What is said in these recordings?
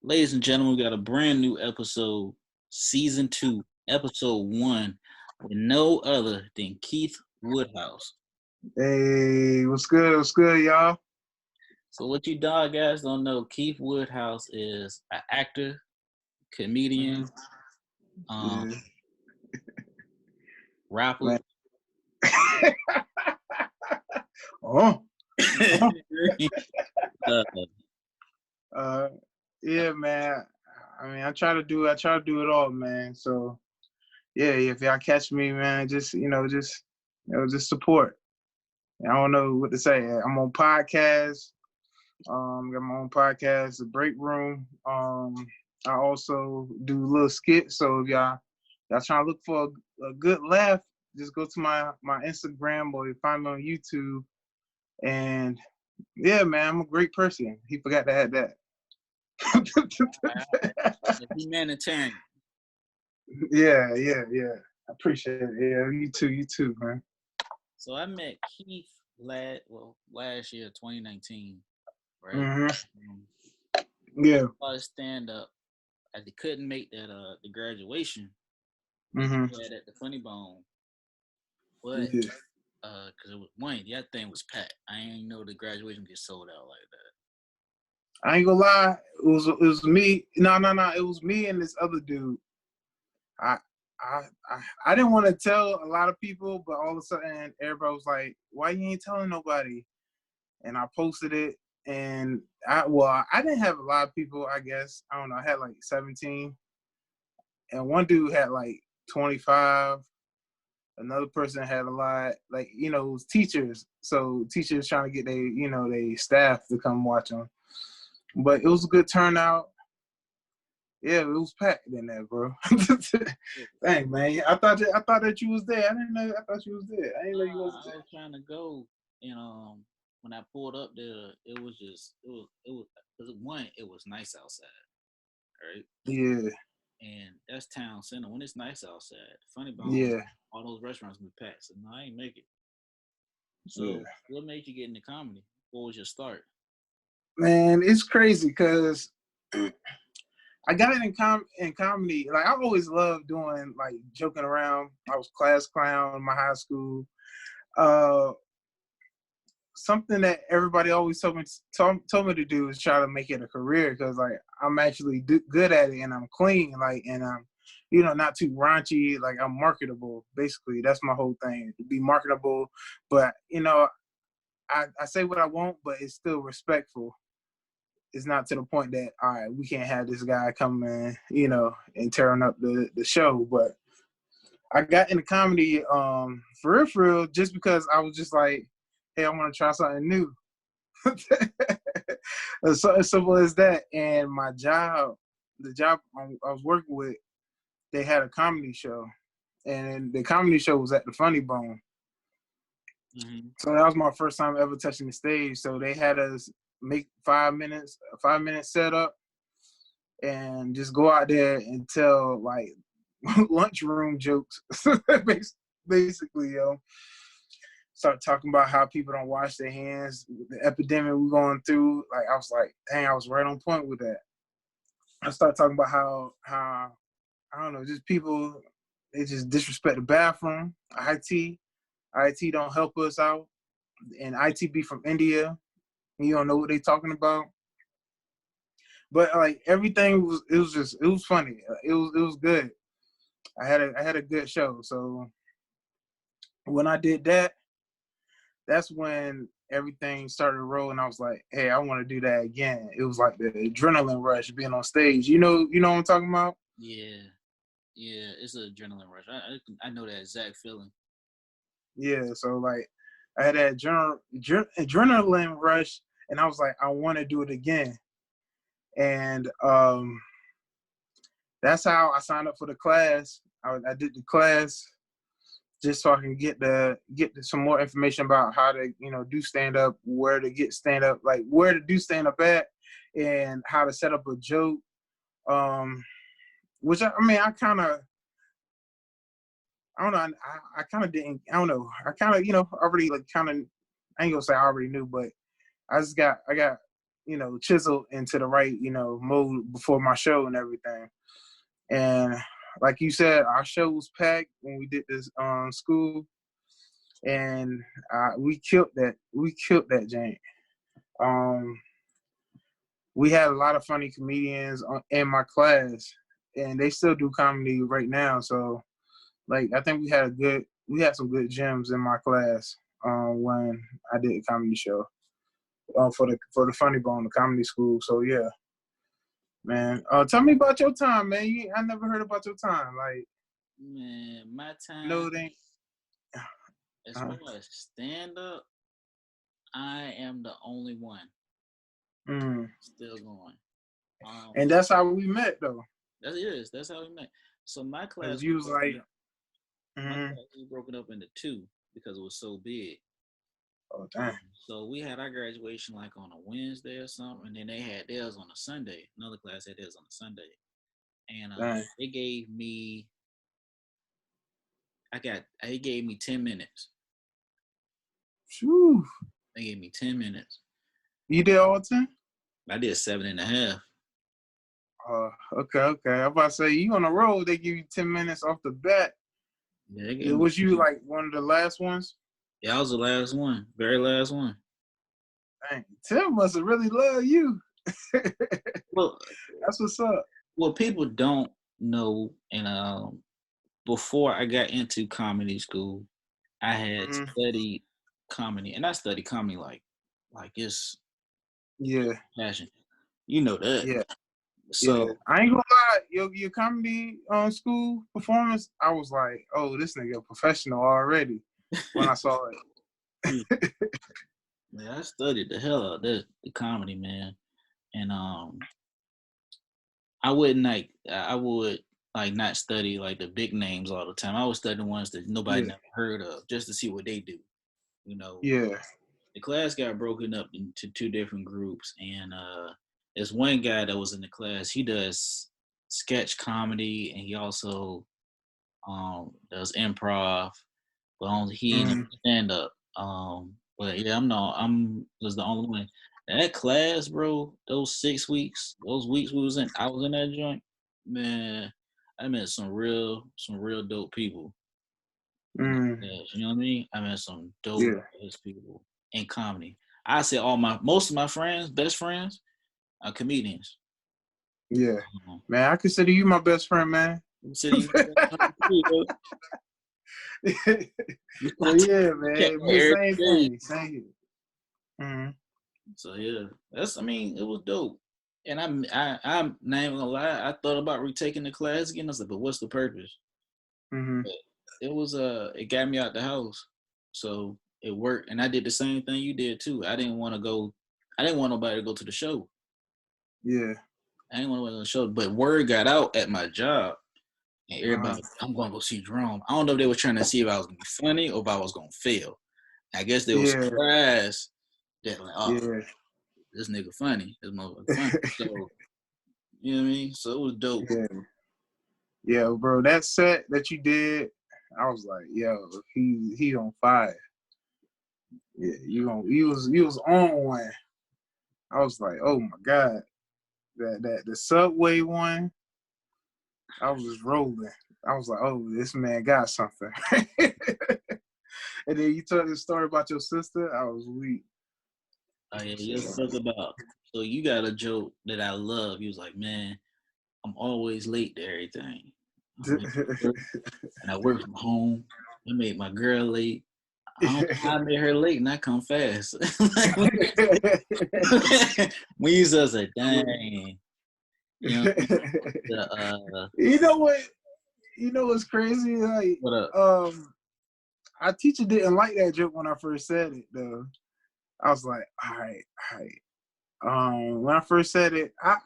Ladies and gentlemen, we got a brand new episode, season 2, episode 1, with no other than Keith Woodhouse. Hey, what's good? What's good, y'all? So, what you dog guys don't know, Keith Woodhouse is an actor, comedian, um, Yeah, rapper. man. Oh, uh, uh, yeah, man. I mean, I try to do it all, man. So, yeah, if y'all catch me, man, just support. I don't know what to say. I'm on podcasts. Got my own podcast, The Break Room. I also do little skits. So if y'all trying to look for a good laugh, just go to my Instagram or you find me on YouTube. And yeah, man, I'm a great person. He forgot to add that. humanitarian. Yeah. I appreciate it. Yeah, you too, man. So, I met Keith last year, 2019, right? Hmm. Um, Yeah. I stand up. I couldn't make the graduation that Hmm. we had at the Funny Bone, but Yeah. because it was one, that thing was packed. I ain't know the graduation get sold out like that. I ain't gonna lie. It was me. No. It was me and this other dude. I I didn't want to tell a lot of people, but all of a sudden everybody was like, "Why you ain't telling nobody?" And I posted it, and I didn't have a lot of people. I guess I don't know. I had like 17, and one dude had like 25. Another person had a lot, like it was teachers. So teachers trying to get they staff to come watch them. But it was a good turnout. Yeah, it was packed in there, bro. Dang, man. I thought that you was there. I didn't know. I thought you was there. I didn't know you wasn't I was trying to go, and when I pulled up there, it was because one, it was nice outside, right? there. And that's town center. When it's nice outside, Funny Bone, Yeah, all those restaurants be packed. So no, I ain't make it. yeah. So what made you get into comedy? What was your start? Man, it's crazy because I got it in comedy. Like I always loved doing like joking around. I was class clown in my high school. Uh, Something that everybody always told me to do is try to make it a career because like I'm actually good at it and I'm clean, like, and I'm not too raunchy, like I'm marketable. Basically, that's my whole thing, to be marketable. But I say what I want, but it's still respectful. It's not to the point that, all right, we can't have this guy come in, and tearing up the show. But I got into comedy for real, just because I was just like, hey, I want to try something new. As simple as that. And my job, the job I was working with, they had a comedy show, and the comedy show was at the Funny Bone. Mm-hmm. So that was my first time ever touching the stage. So they had us make 5 minute setup, and just go out there and tell like lunchroom jokes, basically, Start talking about how people don't wash their hands, the epidemic we're going through. Like I was like, dang, I was right on point with that. I started talking about how I don't know, just people, they just disrespect the bathroom. IT don't help us out, and IT be from India. You don't know what they talking about. But like everything it was funny. It was good. I had a good show. So when I did that, that's when everything started rolling. I was like, hey, I want to do that again. It was like the adrenaline rush being on stage. You know what I'm talking about? Yeah, yeah, it's an adrenaline rush. I know that exact feeling. Yeah. So like, I had that adrenaline rush, and I was like, I want to do it again. And that's how I signed up for the class. I did the class just so I can get some more information about how to do stand up, where to get stand up, like where to do stand up at, and how to set up a joke. Um, which I mean, I don't know, I kind of didn't, I don't know, I kind of already like kind of, I ain't gonna say I already knew, but I got chiseled into the right, mode before my show and everything. And like you said, our show was packed when we did this school, and we killed that. We killed that jank. We had a lot of funny comedians in my class, and they still do comedy right now. So, like, I think we had some good gems in my class when I did a comedy show for the Funny Bone, the comedy school. So yeah, man. Tell me about your time, man. I never heard about your time. Like, Man, my time. no, it ain't. As far as stand up, I am the only one still going. And that's how we met, though. That's how we met. So my class You was like, my class was broken up into two because it was so big. Oh, damn. So we had our graduation like on a Wednesday or something, and then they had theirs on a Sunday. Another class had theirs on a Sunday, and they gave me. He gave me 10 minutes. Whew. They gave me 10 minutes. You did all 10? I did 7.5. Okay. I'm about to say, you on the road, they give you 10 minutes off the bat. Yeah, was you like one of the last ones? Yeah, I was the last one. Very last one. Dang, Tim must have really loved you. Well, that's what's up. Well, people don't know, and before I got into comedy school, I had studied comedy, and I studied comedy like it's passion. You know that. Yeah. So yeah. I ain't gonna lie, your comedy school performance, I was like, oh, this nigga a professional already when I saw it. Man, I studied the hell out of the comedy, man. And I would not study like the big names all the time. I would study the ones that nobody never heard of just to see what they do. Yeah. The class got broken up into two different groups, and there's one guy that was in the class. He does sketch comedy, and he also does improv, but only he didn't stand up. But yeah, I'm was the only one. That class, bro, those 6 weeks, those weeks I was in that joint, man, I met some real dope people. You know what I mean? I met some dope people in comedy. I say most of my friends, best friends, are comedians. Yeah. Man, I consider you my best friend, man. Well, yeah, man. Same thing. So yeah, it was dope. And I'm not even gonna lie, I thought about retaking the class again. I was like, but what's the purpose? But it was it got me out the house, so it worked. And I did the same thing you did too. I didn't want nobody to go to the show. Yeah. I didn't want to go to the show, but word got out at my job, and everybody, I'm gonna go see Jerome. I don't know if they were trying to see if I was gonna be funny or if I was gonna fail. I guess they were surprised that like, this nigga funny, this motherfucker funny. So you know what I mean? So it was dope. Yeah, bro. That set that you did, I was like, yo, he on fire. Yeah, you was on one. I was like, oh my God. That the subway one, I was just rolling. I was like, oh, this man got something. And then you told the story about your sister, I was weak. Oh yeah, you talk about. So you got a joke that I love. He was like, man, I'm always late to everything. And I work from home. I made my girl late. I made her late and I come fast. We used to say, dang. You know what? You know what's crazy? Like, what up? Our teacher didn't like that joke when I first said it, though. I was like, all right. When I first said it, I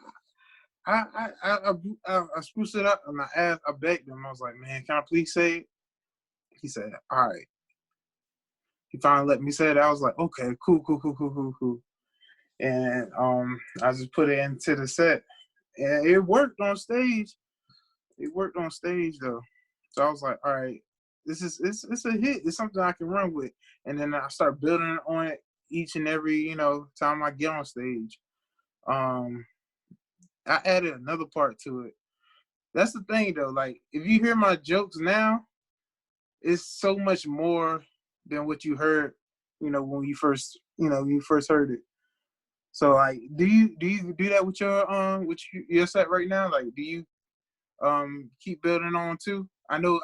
spruced it up and I begged him. I was like, man, can I please say it? He said, all right. He finally let me say it. I was like, okay, cool. And I just put it into the set. And it worked on stage. It worked on stage though. So I was like, all right, it's a hit. It's something I can run with. And then I start building on it each and every, time I get on stage. Um, I added another part to it. That's the thing though. Like if you hear my jokes now, it's so much more than what you heard. When you first heard it. So like, do you do that with your set right now? Like, do you keep building on too? I know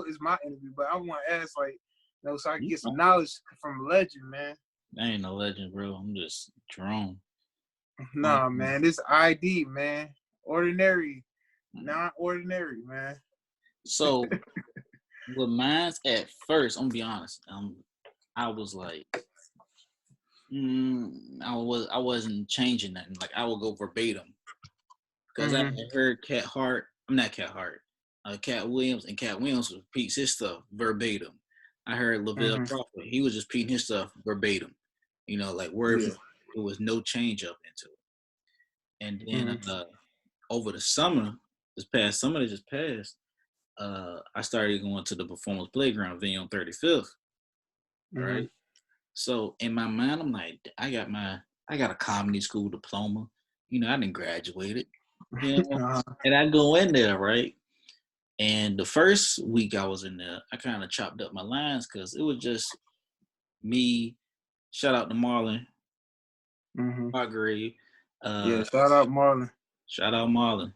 it's my interview, but I want to ask like, so I can get some knowledge from a legend, man. I ain't no legend, bro. I'm just Jerome. Nah, man, this ID, man, ordinary, not ordinary, man. So with mine's at first, I'm gonna be honest. I was like, I wasn't changing nothing. Like I would go verbatim because I had heard Cat Williams, and Cat Williams repeats his stuff verbatim. I heard Lavelle Crawford, he was just repeating his stuff verbatim. Like word for word. There was no change up into it. And then over the summer, this past summer that just passed, I started going to the Performance Playground venue on 35th. Right. So in my mind, I'm like, I got a comedy school diploma. I didn't graduate it. And I go in there, right? And the first week I was in there, I kind of chopped up my lines because it was just me. Shout out to Marlon, Marguerite. Yeah, shout out Marlon. Shout out Marlon.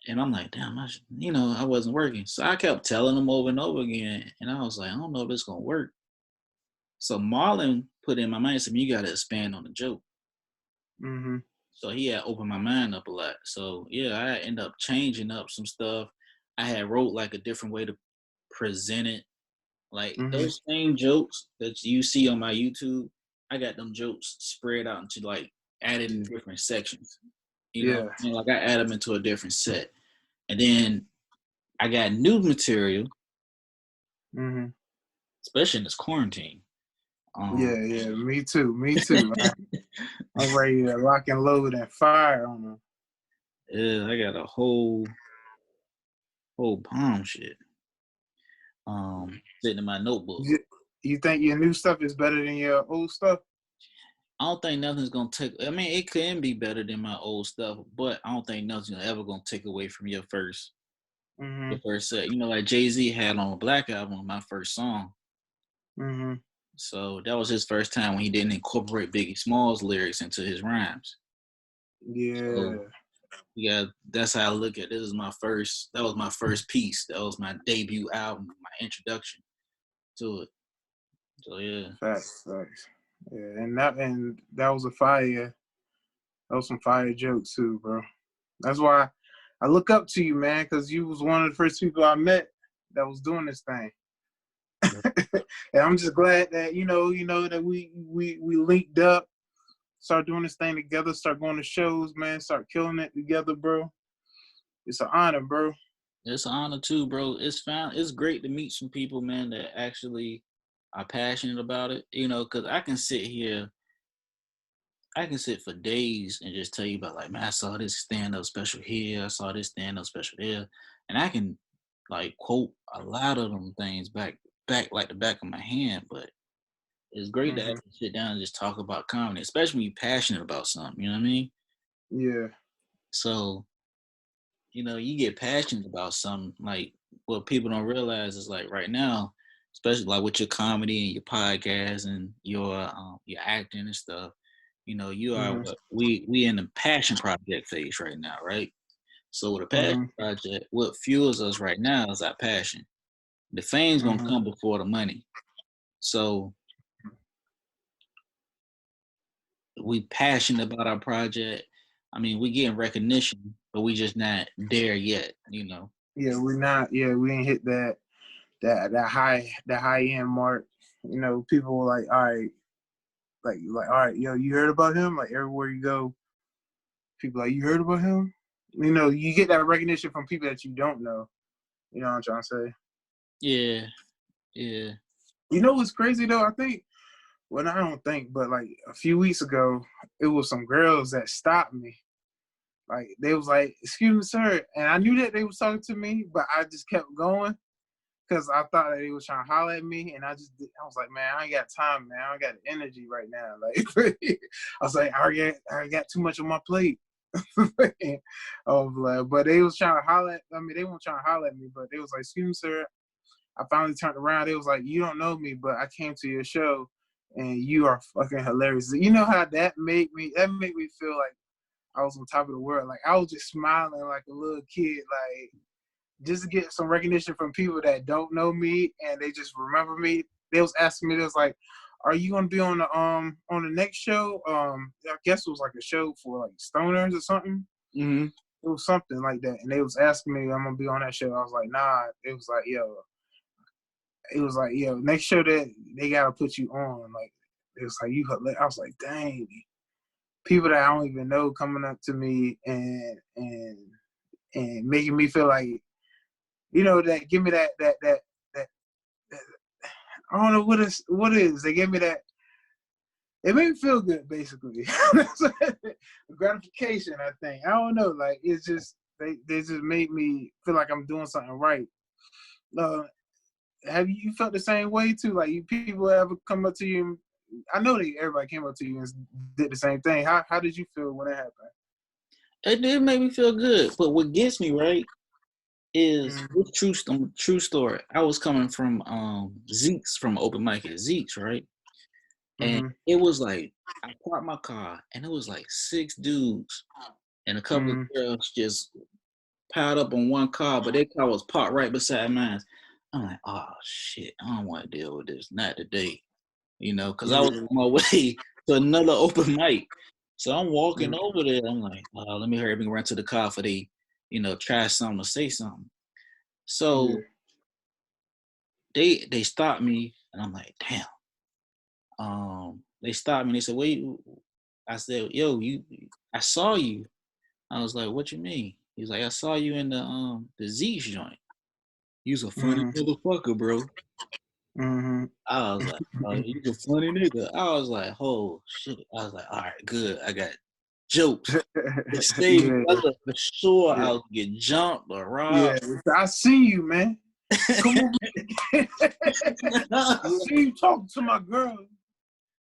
And I'm like, damn, I wasn't working. So I kept telling him over and over again. And I was like, I don't know if this is going to work. So Marlon put in my mind, said, you got to expand on the joke. So he had opened my mind up a lot. So yeah, I ended up changing up some stuff. I had wrote like a different way to present it. Like those same jokes that you see on my YouTube, I got them jokes spread out into like added in different sections. Like I add them into a different set. And then I got new material, especially in this quarantine. Yeah, me too. I'm ready to lock and load and fire on them. Yeah, I got a whole bomb shit. Sitting in my notebook. You think your new stuff is better than your old stuff? I don't think nothing's gonna take. I mean, it can be better than my old stuff, but I don't think nothing's ever gonna take away from your first set. Like Jay-Z had on a Black Album, my first song. So that was his first time when he didn't incorporate Biggie Smalls lyrics into his rhymes. Yeah. So, yeah, that's how I look at it. That was my first piece. That was my debut album, my introduction to it. So yeah. Facts. Yeah, and that was a fire. That was some fire jokes too, bro. That's why I look up to you, man, because you was one of the first people I met that was doing this thing. And I'm just glad that that we linked up, start doing this thing together, start going to shows, man, start killing it together, bro. It's an honor, bro. It's an honor too, bro. It's great to meet some people, man, that actually are passionate about it. Because I can sit for days and just tell you about like, man, I saw this stand-up special here, I saw this stand-up special there, and I can like quote a lot of them things back like the back of my hand. But it's great to actually sit down and just talk about comedy, especially when you're passionate about something. You know what I mean? Yeah. So, you get passionate about something. Like what people don't realize is like right now, especially like with your comedy and your podcast and your acting and stuff. You are we in the passion project phase right now, right? So with a passion project, what fuels us right now is our passion. The fame's gonna come before the money. So we passionate about our project. I mean, we getting recognition, but we just not there yet, Yeah, we're not. Yeah, we ain't hit that high end mark. People were like, all right, all right, you heard about him? Like everywhere you go, people like, you heard about him? You get that recognition from people that you don't know. You know what I'm trying to say? Yeah. You know what's crazy though? I think, well, I don't think, but like a few weeks ago, it was some girls that stopped me. Like they was like, "Excuse me, sir," and I knew that they was talking to me, but I just kept going. because I thought that he was trying to holler at me, and I was like, man, I ain't got time, man. I don't got the energy right now. Like, I was like, I got too much on my plate. But they was trying to holler at, they weren't trying to holler at me, but they was like, excuse me, sir. I finally turned around. They was like, you don't know me, but I came to your show, and you are fucking hilarious. You know how that made me feel like I was on top of the world. Like, I was just smiling like a little kid, like, just to get some recognition from people that don't know me and they just remember me. They was asking me, they was like, are you gonna be on the next show? I guess it was like a show for like stoners or something. Mm-hmm. It was something like that. And they was asking me, I'm gonna be on that show. I was like, nah. It was like, yo, next show that they gotta put you on. Like, it was like, you. I was like, dang, people that I don't even know coming up to me and making me feel like, that give me that I don't know what it is. They gave me that. It made me feel good, basically. Gratification, I think. I don't know. Like, it's just they just made me feel like I'm doing something right. Have you felt the same way too? Like, people ever come up to you? I know that everybody came up to you and did the same thing. How did you feel when it happened? It did make me feel good, but what gets me right is true story. I was coming from Zeke's, from open mic at Zeke's, right? And it was like, I parked my car and it was like 6 dudes and a couple of girls just piled up on one car, but their car was parked right beside mine. I'm like, oh shit, I don't want to deal with this, not today, because I was on my way to another open mic. So I'm walking over there. I'm like, oh, let me hurry up and run to the car for they, try something or say something. So they stopped me, and I'm like, damn. They stopped me. And they said, "Wait." I said, "Yo, I saw you." I was like, "What you mean?" He's like, "I saw you in the Z's joint. You's a funny motherfucker, bro." I was like, "Oh, you a funny nigga." I was like, "Oh shit." I was like, "All right, good. I got jokes." For sure, I was get jumped or robbed. Yeah, I see you, man. Come on. I see you talking to my girl.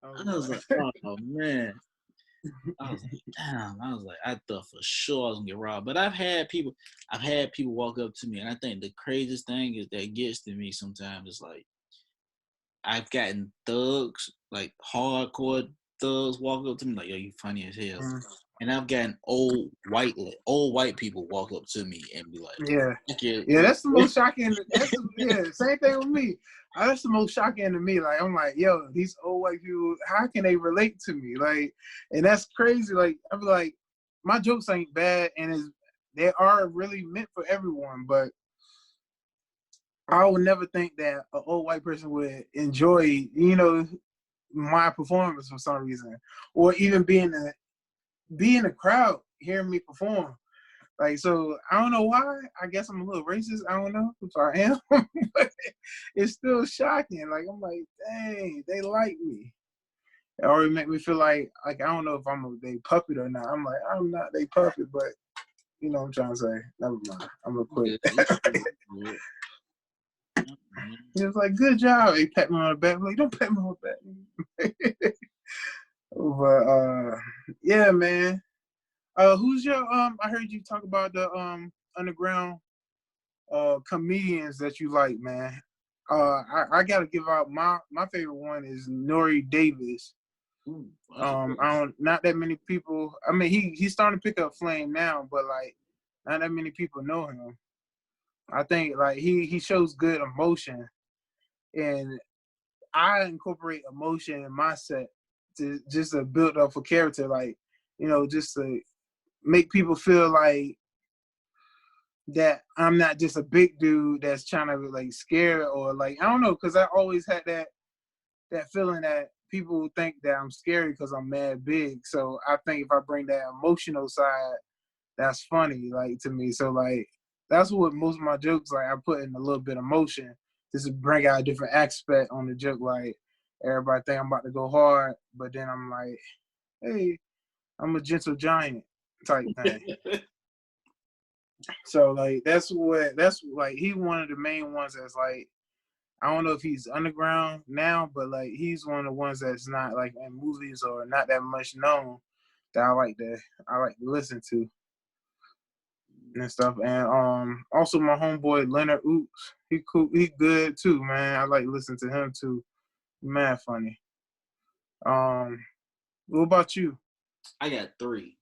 I was like, oh man. I was like, damn. I was like, I thought for sure I was gonna get robbed. But I've had people walk up to me, and I think the craziest thing is that gets to me sometimes is like, I've gotten thugs, like hardcore thugs, walk up to me like, yo, you funny as hell. And I've gotten old white people walk up to me and be like, yeah, that's the most shocking. Same thing with me. That's the most shocking to me. Like, I'm like, yo, these old white people, how can they relate to me? Like, and that's crazy. Like, I be like, my jokes ain't bad, and they are really meant for everyone. But I would never think that an old white person would enjoy, my performance for some reason, or even be in the crowd hearing me perform. Like, so I don't know why. I guess I'm a little racist. I don't know if I am, but it's still shocking. Like, I'm like, dang, they like me. It already make me feel like I don't know if I'm they puppet or not. I'm like, I'm not they puppet, but you know what I'm trying to say. Never mind. I'm gonna quit. He was like, good job. He pat me on the back. I'm like, don't pat me on the back. But yeah, man. Who's your I heard you talk about the underground comedians that you like, man. I gotta give out my favorite one is Nori Davis. I don't not that many people. I mean, he's starting to pick up flame now, but like not that many people know him. I think like he shows good emotion, and I incorporate emotion in my set to just to build up for character, like just to make people feel like that I'm not just a big dude that's trying to like scare or like I don't know, because I always had that feeling that people think that I'm scary because I'm mad big. So I think if I bring that emotional side, that's funny, like to me. So like that's what most of my jokes like. I put in a little bit of emotion just to bring out a different aspect on the joke. Like everybody think I'm about to go hard, but then I'm like, hey, I'm a gentle giant type thing. So like that's like he one of the main ones that's like I don't know if he's underground now, but like he's one of the ones that's not like in movies or not that much known that I like to listen to and stuff. And also my homeboy Leonard Oops, he cool, he good too, man. I like to listen to him too. Mad funny. Um, what about you? I got three.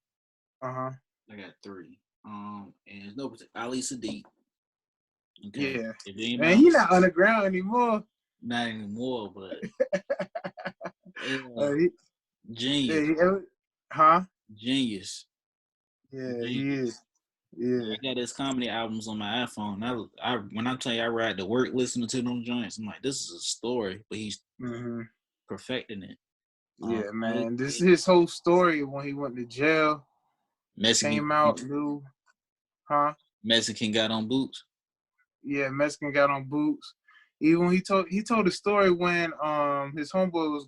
Uh-huh. I got three. And it's no Ali Sadiq. Okay. Yeah. If Man, anybody he not underground anymore. not anymore, but uh, he, yeah, genius. huh? Genius. Yeah, he Genius. is. Yeah. I got his comedy albums on my iPhone. I when I tell you I ride to work listening to them joints, I'm like, this is a story, but he's Mm-hmm. perfecting it. Yeah, Ali man. This is Sadiq, his whole story when he went to jail, Mexican came out new, huh? Mexican got on boots. Yeah, Mexican got on boots. Even when he told the story when his homeboy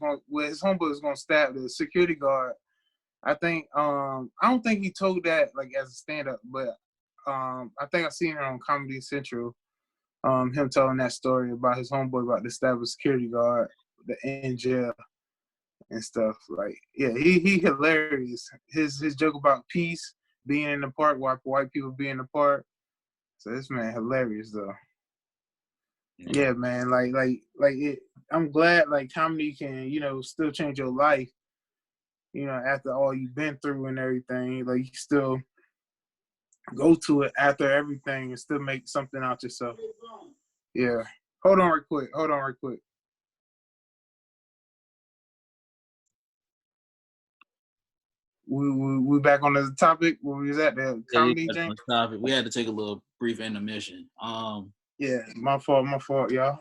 was gonna stab the security guard. I don't think he told that like as a stand up, but I think I seen it on Comedy Central. Him telling that story about his homeboy about to stab a security guard in jail and stuff. Like, yeah, he hilarious. His joke about peace being in the park, white people being in the park. So this man hilarious though. Yeah. Yeah, man. Like it. I'm glad like comedy can still change your life. After all you've been through and everything, like you still go to it after everything and still make something out yourself. Yeah. Hold on, real quick. We back on the topic. Where we was at the Yeah, we comedy got thing. on topic. We had to take a little brief intermission. Yeah, my fault, y'all.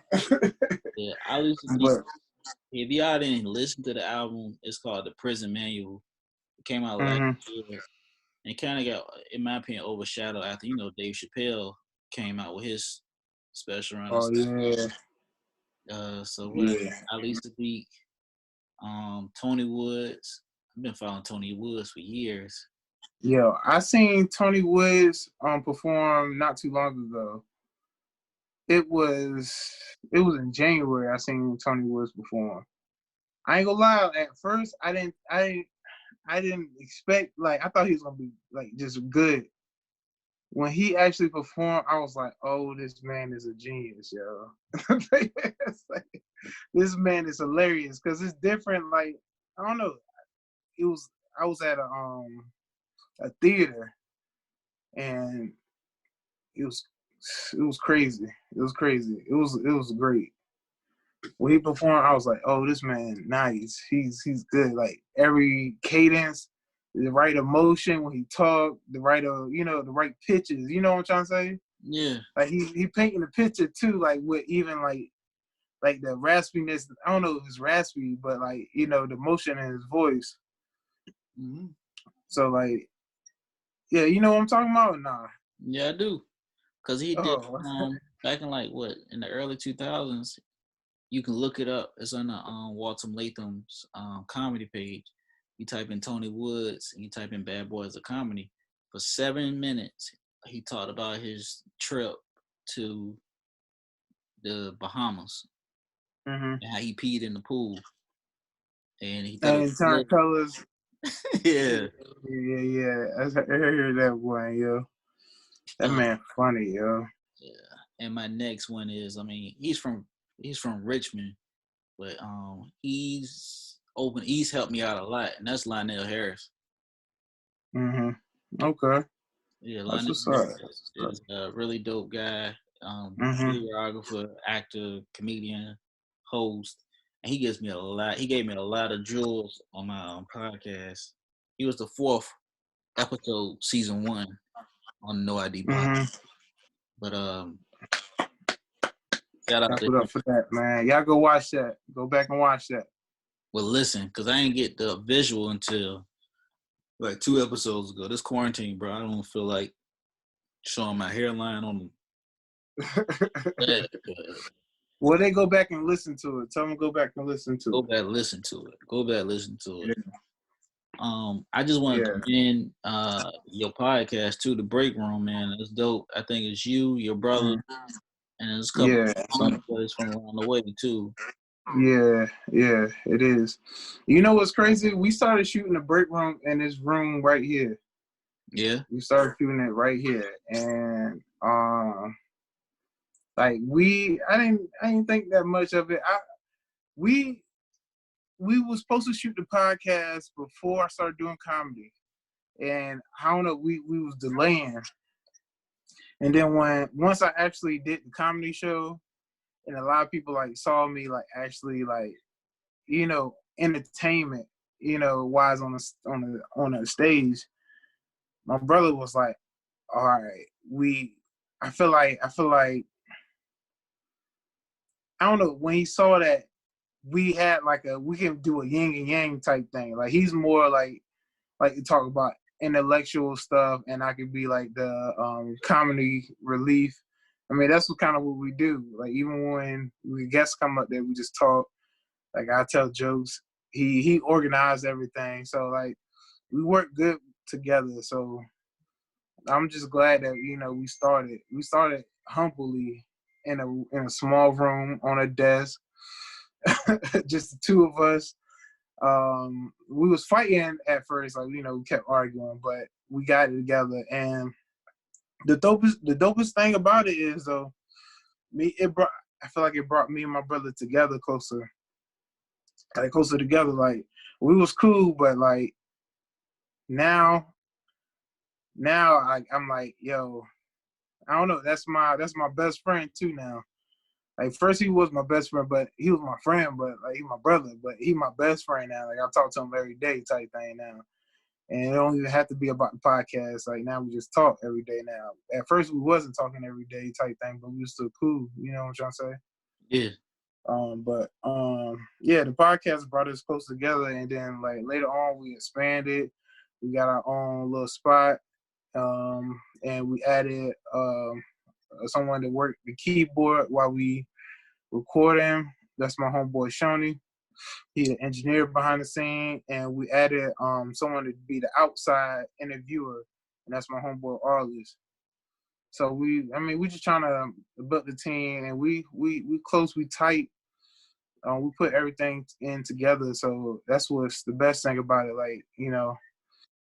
Yeah, Ali Sadiq. But If y'all didn't listen to the album, it's called The Prison Manual. It came out last mhm. year. And it kind of got, in my opinion, overshadowed after, Dave Chappelle came out with his special run and Oh stuff. yeah, So what else? yeah. Ali Sadiq, Tony Woods. I've been following Tony Woods for years. Yo, I seen Tony Woods perform not too long ago. It was in January. I seen Tony Woods perform. I ain't gonna lie. At first, I didn't expect like I thought he was gonna be like just good. When he actually performed, I was like, "Oh, this man is a genius, yo! It's like, this man is hilarious because it's different. Like I don't know. It was I was at a theater and it was crazy. It was crazy. It was great. When he performed, I was like, "Oh, this man, nice. He's good. Like every cadence, the right emotion when he talked, the right the right pitches. You know what I'm trying to say? Yeah. Like he painting the picture too, like with even like the raspiness. I don't know if it's raspy, but like the motion in his voice. Mm-hmm. So like, yeah, you know what I'm talking about? Nah. Yeah, I do. Cause he did Oh. back in like what in the early 2000s. You can look it up. It's on the Walter Latham's comedy page. You type in Tony Woods and you type in Bad Boys of Comedy. For 7 minutes, he talked about his trip to the Bahamas Mm-hmm. and how he peed in the pool. And he thought it And turn was colors. yeah. Yeah. I heard that one, yo. That Uh, man funny, yo. yeah. And my next one is, I mean, he's from Richmond, but he's helped me out a lot, and that's Lionel Harris. Mhm. Okay. Yeah, That's Lionel what's up. Harris is a really dope guy. Mhm. Videographer, actor, comedian, host, and he gives me a lot. He gave me a lot of jewels on my podcast. He was the fourth episode, season 1 on No ID Pod. Mhm. But shout out Clap to it him. up for that, man. Y'all go watch that. Go back and watch that. Well, listen, because I ain't get the visual until like 2 episodes ago. This quarantine, bro, I don't feel like showing my hairline on that. Well, they go back and listen to it. Tell them go back and listen to Go it. back, listen to it. Go back, listen to Yeah. it. I just want to Yeah. commend your podcast too, the Break Room, man. It's dope. I think it's you, your brother, Mhm. and there's a couple Yeah. of homeboys from around the way too. Yeah, yeah, it is. You know what's crazy? We started shooting the break room in this room right here. Yeah. We started shooting it right here, and like I didn't think that much of it. We we was supposed to shoot the podcast before I started doing comedy, and I don't know, we was delaying, and then once I actually did the comedy show, and a lot of people like saw me like actually like entertainment wise on the stage, my brother was like, all right, I feel like I don't know, when he saw that we had like we can do a yin and yang type thing. Like he's more like to talk about intellectual stuff, and I could be like the comedy relief. I mean, that's kind of what we do. Like even when we guests come up there, we just talk. Like I tell jokes. He organized everything. So like we work good together. So I'm just glad that we started. We started humbly in a small room on a desk, just the two of us. We was fighting at first, like we kept arguing, but we got it together. And the dopest thing about it is though, I feel like it brought me and my brother together closer, like closer together. Like we was cool, but like now I'm like, yo, I don't know. That's my best friend too now. Like first he was my best friend, but he was my friend, but like he my brother, but he my best friend now. Like I talk to him every day type thing now. And it don't even have to be about the podcast. Like now we just talk every day now. At first we wasn't talking every day type thing, but we were still cool. You know what I'm trying to say? Yeah. But yeah, the podcast brought us close together, and then like later on we expanded. We got our own little spot, and we added someone to work the keyboard while we recording. That's my homeboy Shawnee. He's the engineer behind the scene, and we added someone to be the outside interviewer, and that's my homeboy Arliss. So we just trying to build the team, and we close, we tight. We put everything in together, so that's what's the best thing about it. Like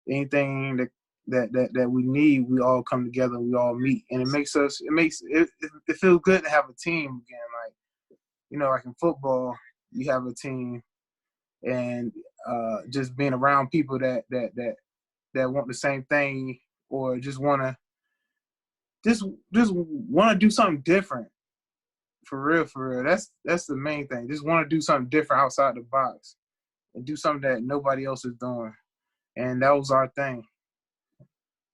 anything that we need, we all come together, we all meet, and it feels good to have a team again. Like like in football, you have a team, and just being around people that want the same thing, or just want to do something different. For real, for real. That's the main thing. Just want to do something different outside the box and do something that nobody else is doing. And that was our thing.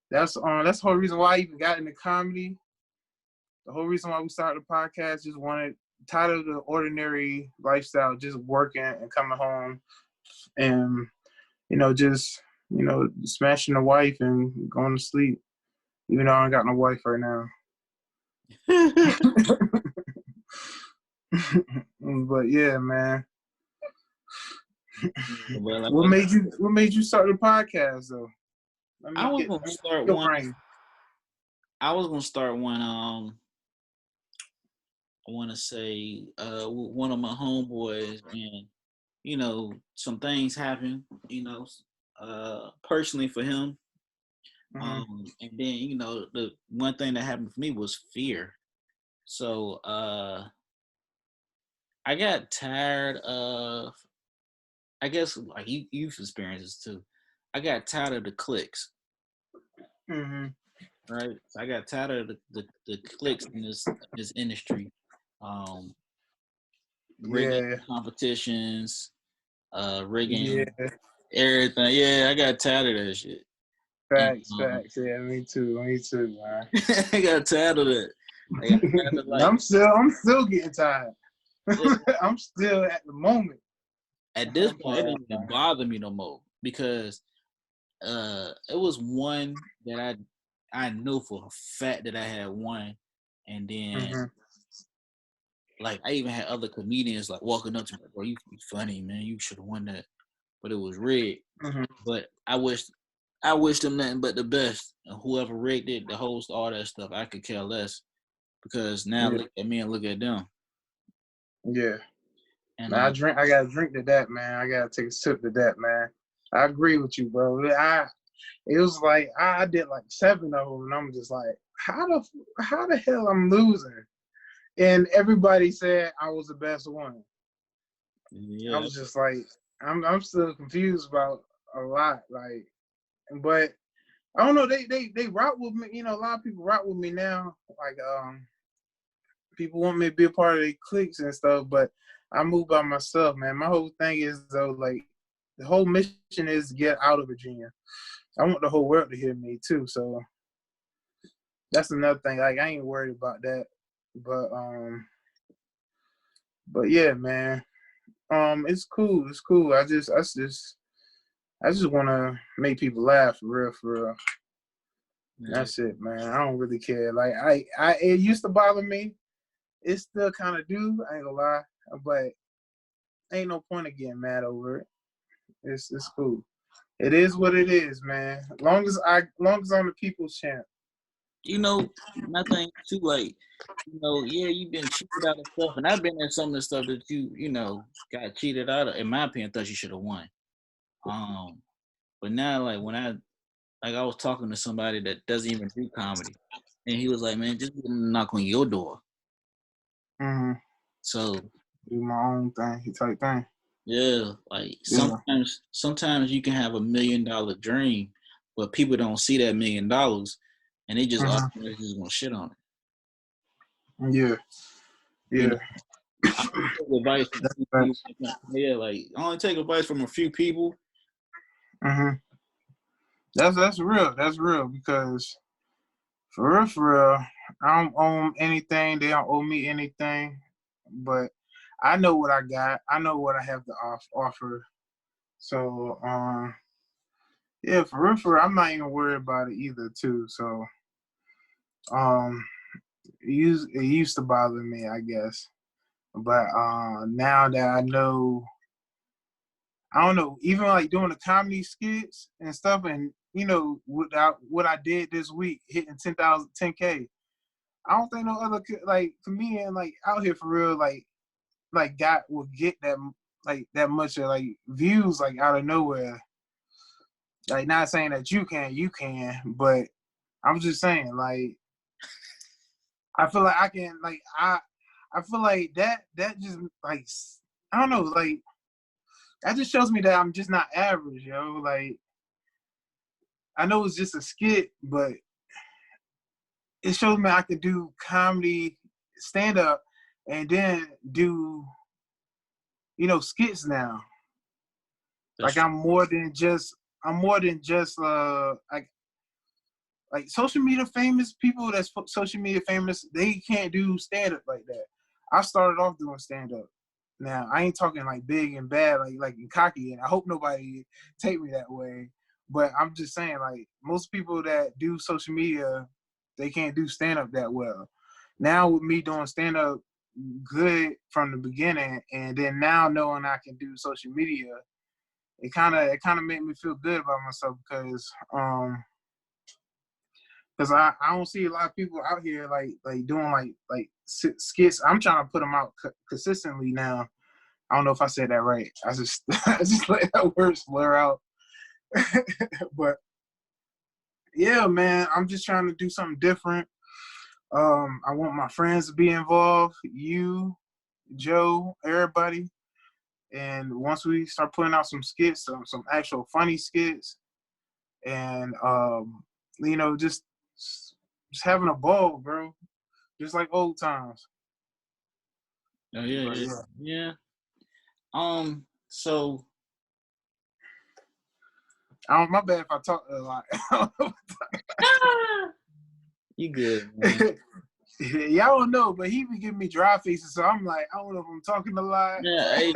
That's the whole reason why I even got into comedy. The whole reason why we started the podcast, just wanted tired of the ordinary lifestyle, just working and coming home and just smashing the wife and going to sleep. Even though I ain't got no wife right now. But yeah, man. Well, What made you start the podcast though? Let I me was get gonna start your one. brain. I was gonna start one. I want to say one of my homeboys, and some things happen. Personally for him. Mm-hmm. And then the one thing that happened for me was fear. So I got tired of, I guess, like you've experienced this too. I got tired of the clicks, Mm-hmm. right? So I got tired of the clicks in this industry, um, rigging Yeah. competitions, rigging Yeah. everything. Yeah, I got tired of that shit. And Facts. Facts. Yeah. Me too. Me too, man. I got tired of that. I got tired of like I'm still getting tired. I'm still at the moment. at this I'm point it tired, doesn't even man. bother me no more because it was one that I knew for a fact that I had won, and then Mm-hmm. like I even had other comedians like walking up to me, bro, you funny, man, you should have won that. but it was rigged. Mm-hmm. But I wish them nothing but the best. And whoever rigged it, the host, all that stuff, I could care less because now Yeah. look at me and look at them. Yeah. And Man, I gotta drink to that, man. I gotta take a sip to that, man. I agree with you, bro. It was like I did like 7 of them, and I'm just like, how the hell I'm losing? And everybody said I was the best one. I yeah, was just like, I'm still confused about a lot, like, but I don't know. They rock with me. You know, a lot of people rock with me now. Like, people want me to be a part of their cliques and stuff, but I move by myself, man. My whole thing is though, like, the whole mission is to get out of Virginia. I want the whole world to hear me too. So that's another thing. Like, I ain't worried about that. But yeah, man. It's cool. It's cool. I just want to make people laugh for real, for real. yeah. That's it, man. I don't really care. Like, it used to bother me. It still kind of do. I ain't gonna lie, but ain't no point of getting mad over it. It's cool. It is what it is, man. Long as I'm the people's champ. You know, my thing too, like, yeah, you've been cheated out of stuff, and I've been in some of the stuff that got cheated out of. In my opinion, I thought you should have won. But now, like, I was talking to somebody that doesn't even do comedy, and he was like, "Man, just get them to knock on your door." Mm-hmm. So Do my own thing, type thing. yeah, like Yeah. sometimes you can have $1 million dream, but people don't see that $1 million, and they just Mm-hmm. automatically just gonna shit on Yeah. it. You Yeah. know, I only take advice from a few people. Yeah, like I only take advice from a few people. Mm-hmm. That's real. That's real because for real, I don't own anything. They don't owe me anything. But I know what I got. I know what I have to offer. So yeah, for real, I'm not even worried about it either too. So um it used to bother me, I guess. But now that I know, I don't know, even like doing the comedy skits and stuff, and what I did this week, hitting 10K. I don't think no other like comedian like out here for real like got will get that much of like views like out of nowhere. Like, not saying that you can, but I'm just saying, like, I feel like I can, like, I feel like that just like, I don't know, like, that just shows me that I'm just not average, yo. Like, I know it's just a skit, but it shows me I could do comedy, stand up, and then do skits now. That's Like, I'm more than just like social media famous people that's social media famous, they can't do stand up like that. I started off doing stand up. Now I ain't talking like big and bad, like and cocky, and I hope nobody take me that way. But I'm just saying, like, most people that do social media, they can't do stand up that well. Now with me doing stand up good from the beginning, and then now knowing I can do social media, it kind of made me feel good about myself because I don't see a lot of people out here like doing like skits. I'm trying to put them out consistently now. I don't know if I said that right. I just I just let that word slur out. But yeah, man, I'm just trying to do something different. I want my friends to be involved, you, Joe, everybody. And once we start putting out some skits, some actual funny skits, and just having a ball, bro, just like old times. oh yeah, But yeah, yeah, yeah. So my bad if I talk a lot. you good, man. Y'all don't know, but he be giving me dry faces, so I'm like, I don't know if I'm talking a lot. Yeah, hey,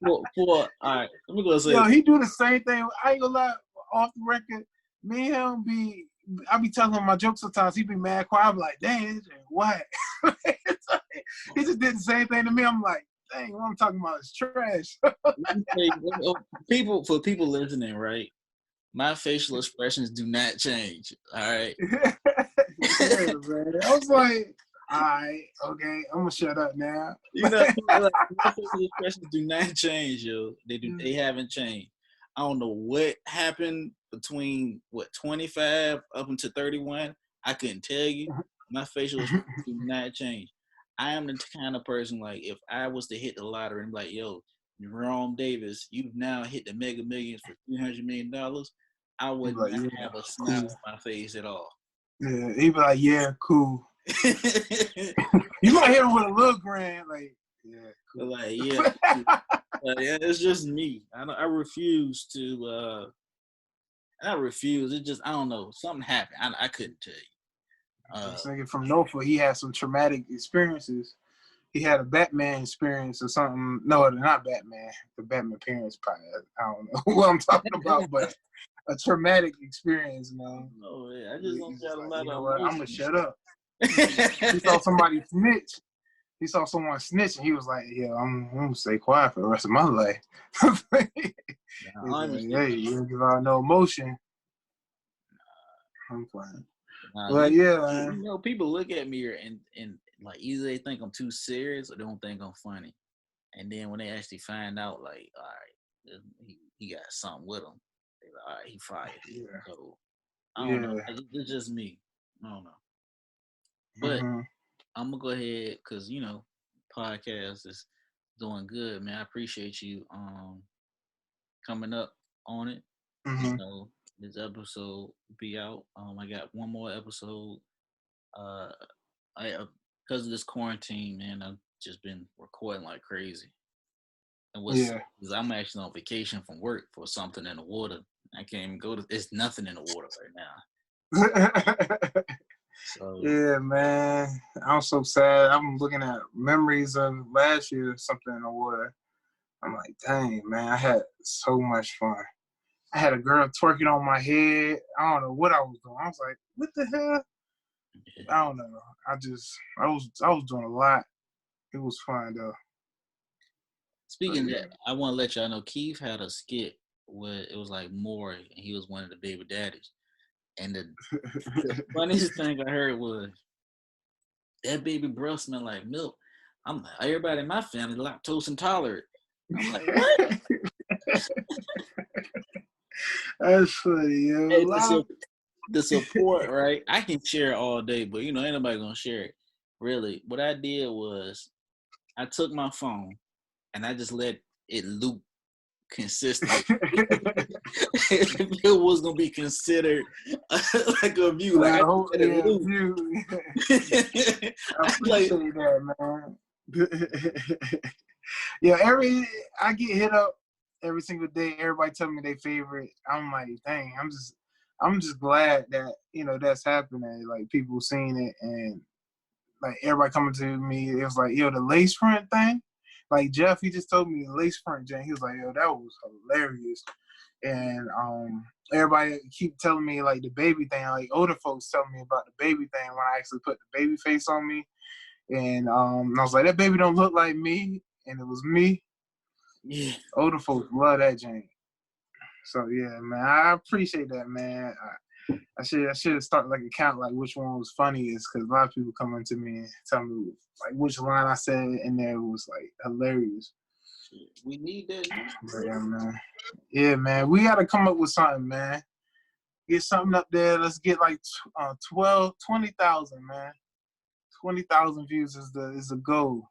for all right. Let me go say Yo, this. he do the same thing. I ain't gonna lie, off the record, me and him I be telling him my jokes sometimes. He be mad quiet. I'm like, dang, what? He just did the same thing to me. I'm like, dang, what I'm talking about is trash. Let me tell you, for people listening, right? My facial expressions do not change. All right. Yeah, man. I was like, all right, okay, I'm gonna shut up now. You know, like, my facial expressions do not change, yo. They haven't changed. I don't know what happened between 25 up until 31. I couldn't tell you. My facial expressions do not change. I am the kind of person, like, if I was to hit the lottery and be like, yo, Jerome Davis, you've now hit the Mega Millions for $300 million, I would Like, not yeah, have a smile cool. on my face at all. Yeah, he be like, yeah, cool. You might hit him with a little grand, like, yeah, cool. Like, yeah, yeah, it's just me. I refuse to. I refuse. It just, I don't know. Something happened. I couldn't tell you. This nigga from Norfolk, he had some traumatic experiences. He had a Batman experience or something. No, not Batman. The Batman appearance, probably. I don't know what I'm talking about, but a traumatic experience, man. No, yeah, I just don't got a like, lot you know of what? I'm gonna emotion. shut up. He saw somebody snitch. He saw someone snitch, and he was like, "Yeah, I'm gonna stay quiet for the rest of my life." He's like, "Hey, you don't give out no emotion." I'm playing. But yeah, man. You know, people look at me and like either they think I'm too serious or they don't think I'm funny. And then when they actually find out, like, all right, he got something with him, they like, all right, he fired. Yeah. So I don't know. It's just me. I don't know. But I'm gonna go ahead because you know, podcast is doing good, man. I appreciate you coming up on it. You know, this episode be out. I got one more episode. I because of this quarantine, man, I've just been recording like crazy. And because I'm actually on vacation from work for something in the water. I can't even go to. It's nothing in the water right now. So yeah, man, I'm so sad. I'm looking at memories of last year, something in the water. I'm like, dang, man, I had so much fun. I had a girl twerking on my head. I don't know what I was doing. I was like, what the hell? I don't know. I was doing a lot. It was fun though. Speaking of that, I want to let y'all know Keith had a skit where it was like Maury and he was one of the baby daddies. And the funniest thing I heard was that baby breath smelled like milk. I'm like, everybody in my family lactose intolerant. I'm like, what? That's funny, yo. Hey, the support, right? I can share it all day, but you know, ain't nobody gonna share it. Really, what I did was I took my phone and I just let it loop consistently. If it was gonna be considered like a view, like I view. I appreciate that, man. Yeah, I get hit up every single day. Everybody tell me their favorite. I'm like, dang, I'm just glad that that's happening. Like people seeing it and like everybody coming to me. It was like, yo, the lace front thing. Like Jeff, he just told me the lace front, Jane. He was like, yo, that was hilarious. And everybody keep telling me like the baby thing. Like older folks tell me about the baby thing when I actually put the baby face on me. And I was like, that baby don't look like me. And it was me. Yeah. Older folks love that, Jane. So yeah, man, I appreciate that, man. I should have started like a count like which one was funniest because a lot of people come up to me and tell me like which line I said in there was like hilarious. We need that. Yeah, man. Yeah, man. We gotta come up with something, man. Get something up there. Let's get like 20,000, man. 20,000 views is the goal.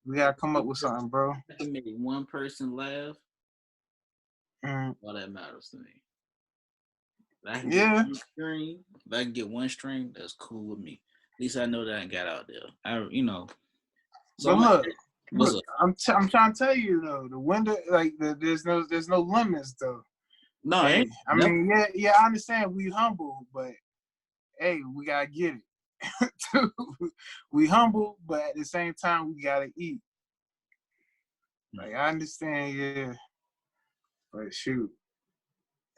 We gotta come up with something, bro. I can make one person laugh. All that matters to me. If I can get one stream, if I can get one stream, that's cool with me. At least I know that I got out there. So but look, I'm trying to tell you though, the window, like there's no limits though. No, hey, I mean, yeah, I understand we humble, but hey, we gotta get it. We humble, but at the same time, we gotta eat. Like I understand, yeah, but shoot,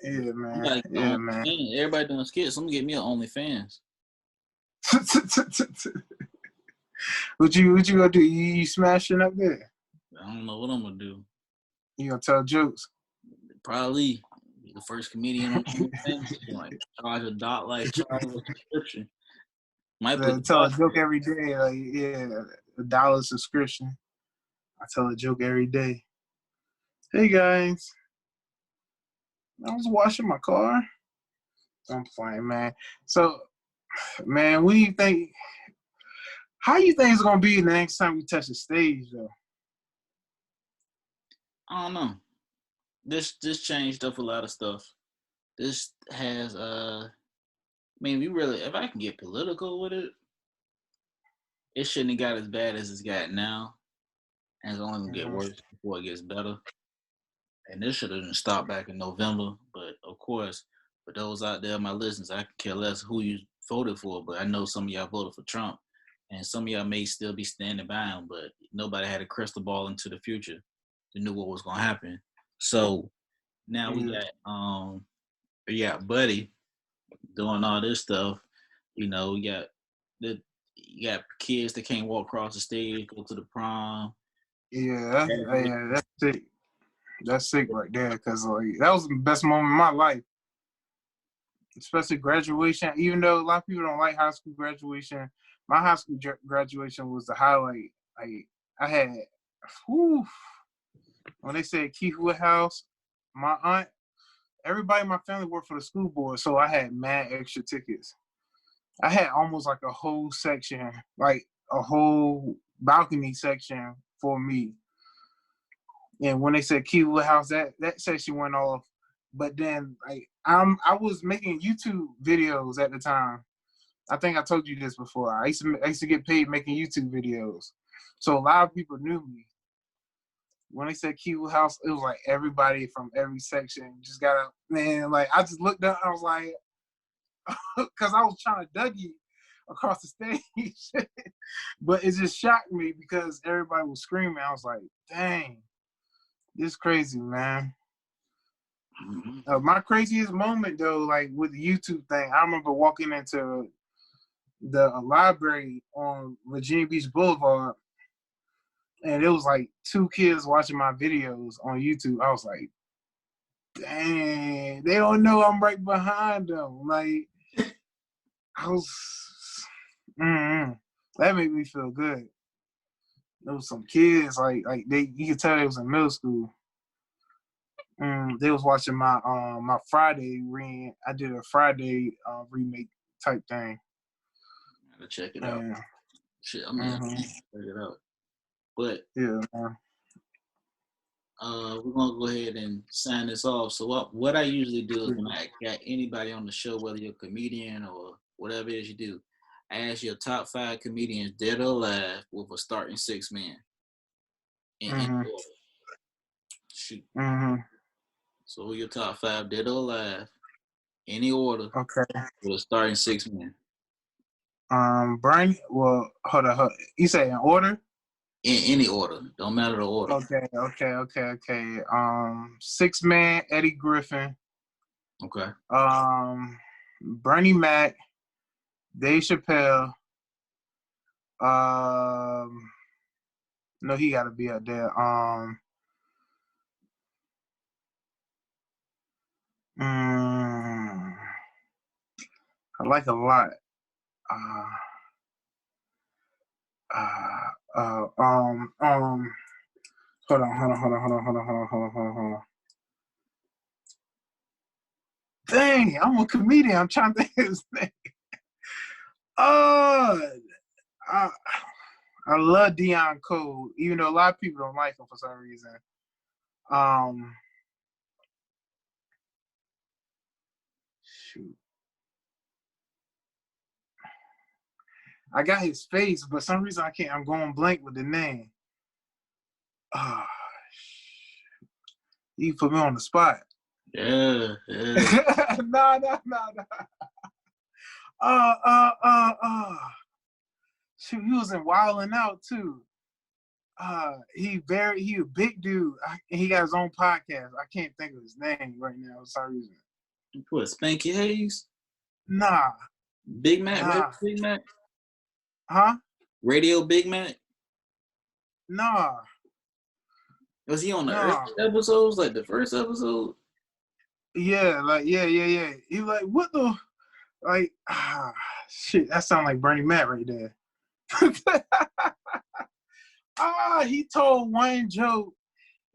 yeah, man, man. Everybody doing skits. So I'm gonna get me an OnlyFans. What you gonna do? You smashing up there? I don't know what I'm gonna do. You gonna tell jokes? Probably be the first comedian on OnlyFans. Like charge a dot, like charge a subscription. Might put the Tell a dot. joke every day. Like, yeah, $1 subscription. I tell a joke every day. Hey guys, I was washing my car. I'm playing, man. So, man, what do you think? How you think it's gonna be the next time we touch the stage, though? I don't know. This changed up a lot of stuff. This has I mean, we really, if I can get political with it, it shouldn't have got as bad as it's got now, and it's only gonna get Mm-hmm. worse before it gets better. And this should have stopped back in November. But of course, for those out there, my listeners, I could care less who you voted for, but I know some of y'all voted for Trump, and some of y'all may still be standing by him, but nobody had a crystal ball into the future to know what was gonna happen. So now we got Buddy doing all this stuff. You know, you got kids that can't walk across the stage, go to the prom. Yeah, that's sick. That's sick right there, cause like that was the best moment of my life, especially graduation. Even though a lot of people don't like high school graduation, my high school graduation was the highlight. Like I had, whew, when they said Keith Woodhouse, my aunt, everybody in my family worked for the school board, so I had mad extra tickets. I had almost like a whole section, like a whole balcony section for me. And when they said Keith Woodhouse, that section went off. But then like I was making YouTube videos at the time. I think I told you this before. I used to get paid making YouTube videos. So a lot of people knew me. When they said Keith Woodhouse, it was like everybody from every section just got up. Man, like I just looked up, I was like, because I was trying to Dougie across the stage. But it just shocked me because everybody was screaming. I was like, dang, this crazy, man. Mm-hmm. My craziest moment, though, like with the YouTube thing, I remember walking into the library on Virginia Beach Boulevard, and it was like 2 kids watching my videos on YouTube. I was like, dang, they don't know I'm right behind them. Like, I was, that made me feel good. There was some kids, like you could tell they was in middle school. They was watching my Friday I did a Friday remake type thing. Gotta check it out. And Shit, I'm gonna check it out. But yeah, man. we're gonna go ahead and sign this off. So what I usually do is when I got anybody on the show, whether you're a comedian or whatever it is you do, I ask your top 5 comedians dead or alive with a starting 6 man in any order. Shoot. So who your top 5 dead or alive, any order, Okay. with a starting 6 man. Brian. Well, hold on. You say in order? In any order, don't matter the order. Okay. 6 man, Eddie Griffin. Okay. Bernie Mac, Dave Chappelle. No, he got to be up there. I like a lot. Hold on. Dang, I'm a comedian. I'm trying to think of his name. I love Deion Cole, even though a lot of people don't like him for some reason. Shoot. I got his face, but for some reason I can't. I'm going blank with the name. You put me on the spot. Yeah. No. Shoot, he was in Wild 'N Out too. He a big dude. He got his own podcast. I can't think of his name right now for some reason. What, Spanky Hayes? Nah. Big Mac? Nah. Radio Big Mac? Huh? Radio Big Mac? Nah. Was he on the early Nah. episodes, like the first episode? Yeah, like yeah. He like, what the like shit, that sound like Bernie Mac right there. He told one joke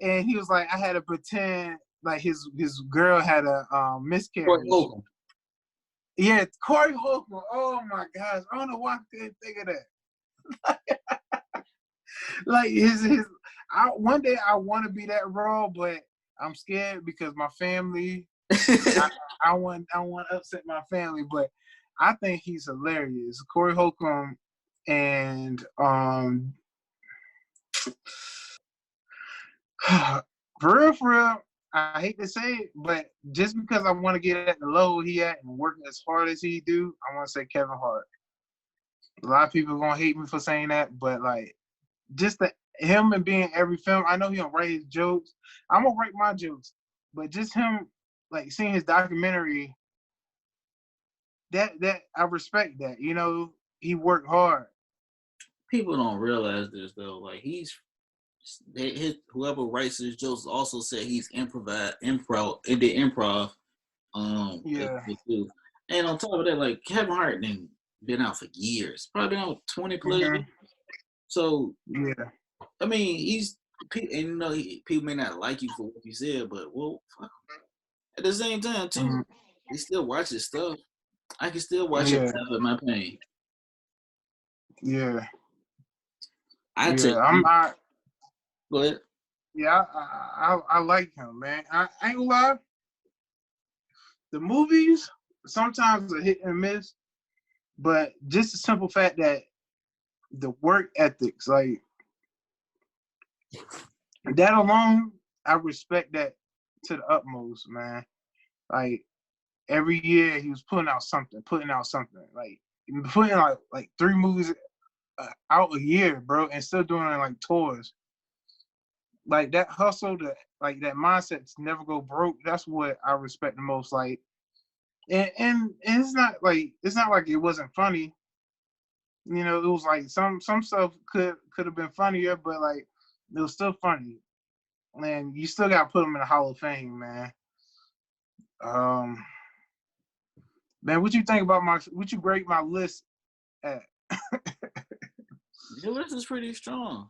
and he was like, I had to pretend like his girl had a Corey miscarriage. Holcomb. Yeah, Corey Holcomb. Oh my gosh. I don't know why I couldn't think of that. Like one day I want to be that raw, but I'm scared because my family. I want to upset my family, but I think he's hilarious. Corey Holcomb and for real, I hate to say it, but just because I want to get at the level he at and work as hard as he do, I want to say Kevin Hart. A lot of people gonna hate me for saying that, but like just him and being every film. I know he don't write his jokes. I'm gonna write my jokes, but just him like seeing his documentary. That I respect that. You know, he worked hard. People don't realize this though. Like whoever writes his jokes also said he's did improv. Yeah. Too. And on top of that, like Kevin Hart been out for years, probably been out 20 plus years. So yeah, I mean, and you know, people may not like you for what you said, but well, at the same time too, they still watch his stuff. I can still watch it with my pain. Yeah. I take. Go ahead. Yeah, I like him, man. I ain't gonna lie. The movies sometimes are hit and miss, but just the simple fact that the work ethics, like that alone, I respect that to the utmost, man. Like every year he was putting out something, like putting like 3 movies out a year, bro, and still doing like tours. Like that hustle, like that mindset to never go broke. That's what I respect the most. Like, and it's not like it wasn't funny. You know, it was like some stuff could have been funnier, but like it was still funny. And you still got to put him in the Hall of Fame, man. Man, what you think about what you rate my list at? Your list is pretty strong.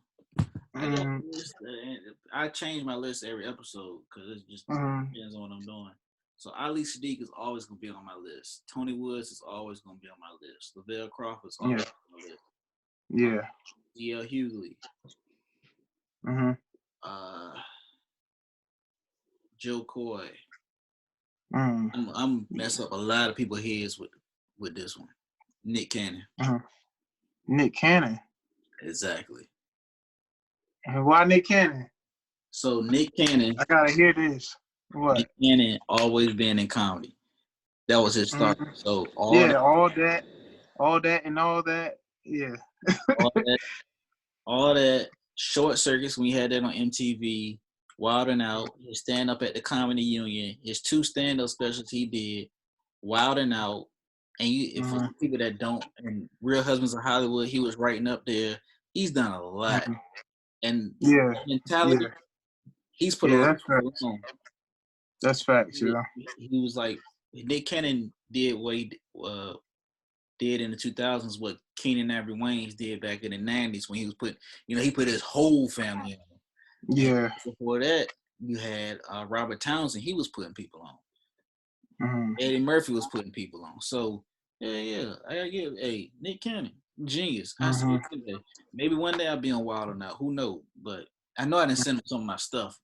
I got a list. I change my list every episode because it just depends on what I'm doing. So Ali Sadiq is always gonna be on my list. Tony Woods is always gonna be on my list. Lavelle Crawford is always on my list. Yeah. D.L. Hughley. Joe Coy. I'm messing up a lot of people's heads with this one. Nick Cannon. Nick Cannon. Exactly. And why Nick Cannon? So Nick Cannon. I gotta hear this. What? Nick Cannon always been in comedy. That was his start. So all that, and all that. Yeah. all that short circuits when we had that on MTV. Wild 'N Out, his stand up at the Comedy Union, his 2 stand up specials he did, Wild 'N Out, and for people that don't, and Real Husbands of Hollywood, he was writing up there. He's done a lot, and mentality, he's put a lot of people on. That's facts, yeah. He was like Nick Cannon did what he did in the 2000s, what Keenan Ivory Wayans did back in the 90s when he was he put his whole family on. Yeah. And before that, you had Robert Townsend. He was putting people on. Eddie Murphy was putting people on. So yeah, I give Nick Cannon, genius. I see today. Maybe one day I'll be on Wild 'N Out. Who knows? But I know I didn't send him some of my stuff.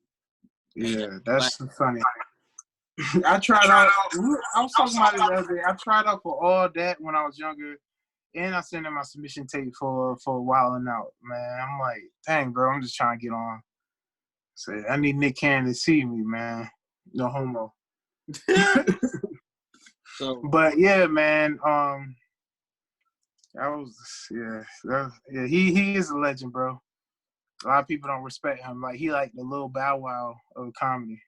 Yeah, that's funny. I tried out. I was talking about it the other day. I tried out for all that when I was younger, and I sent in my submission tape for Wild 'N Out. Man, I'm like, dang, bro, I'm just trying to get on. So I need Nick Cannon to see me, man. No homo. But yeah, man. He is a legend, bro. A lot of people don't respect him. Like he like the little Bow Wow of comedy.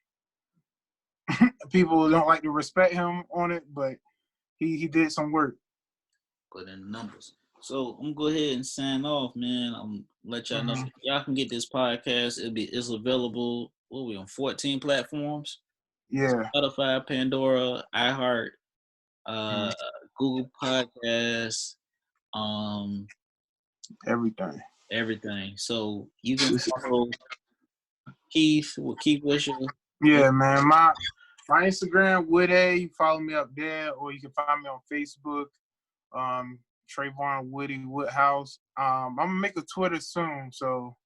People don't like to respect him on it, but he did some work. Put in the numbers. So I'm gonna go ahead and sign off, man. I'm let y'all know y'all can get this podcast. It's available. What we on 14 platforms? Yeah. Spotify, Pandora, iHeart, Mhm. uh, Google Podcasts, Everything. everything. So you can follow Keith. Well, Keith, what's your Yeah, man. My Instagram, Woodaye. You follow me up there, or you can find me on Facebook. Trayvon Woody Woodhouse. I'm gonna make a Twitter soon, so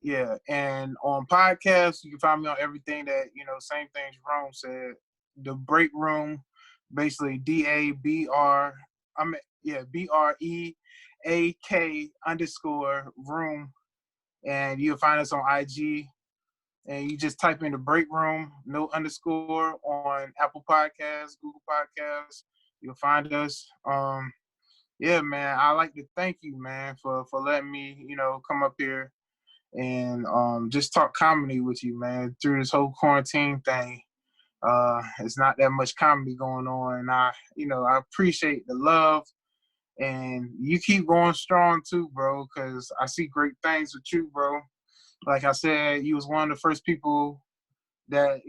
yeah. And on podcasts, you can find me on everything that same thing Jerome said. The Break Room, basically DABR. BREAK_room, and you'll find us on IG. And you just type in the Break Room, no underscore, on Apple Podcasts, Google Podcasts. You'll find us. Yeah, man, I like to thank you, man, for letting me, come up here and just talk comedy with you, man, through this whole quarantine thing. It's not that much comedy going on, and I appreciate the love, and you keep going strong too, bro, because I see great things with you, bro. Like I said, you was one of the first people that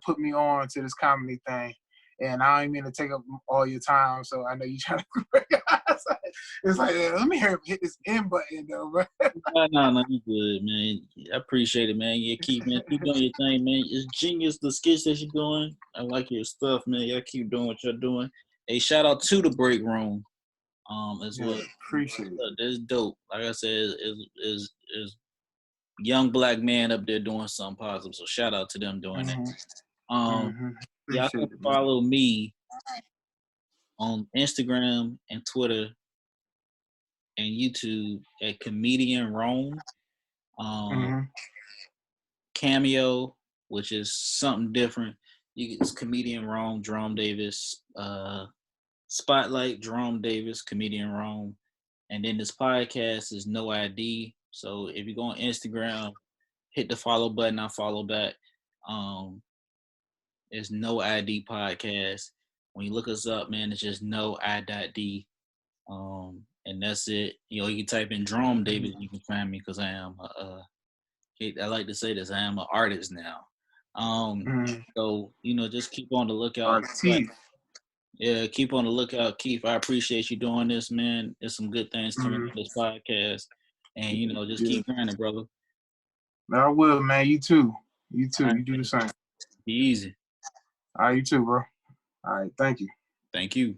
put me on to this comedy thing. And I don't mean to take up all your time, so I know you trying to. It's like, let me hit this end button, though, bro. No, you good, man. I appreciate it, man. Yeah, keep doing your thing, man. It's genius the skits that you're doing. I like your stuff, man. Y'all keep doing what you're doing. Hey, shout out to the Break Room, as Yeah, well. appreciate it. That's dope. Like I said, is young black man up there doing something positive. So shout out to them doing that. Y'all Appreciate can it, man. follow me on Instagram and Twitter and YouTube at Comedian Rome. Cameo, which is something different. It's Comedian Rome, Jerome Davis, Spotlight, Jerome Davis, Comedian Rome. And then this podcast is No ID. So if you go on Instagram, hit the follow button, I'll follow back. It's No ID Podcast. When you look us up, man, it's just No I.D. And that's it. You can type in Jerome Davis, you can find me because I am I like to say this, I am an artist now. So just keep on the lookout. Yeah, keep on the lookout, Keith. I appreciate you doing this, man. There's some good things coming on this podcast, and just keep grinding, brother. I will, man. You too. You too. Right, you do the same. be easy. All right, you too, bro. All right, thank you. Thank you.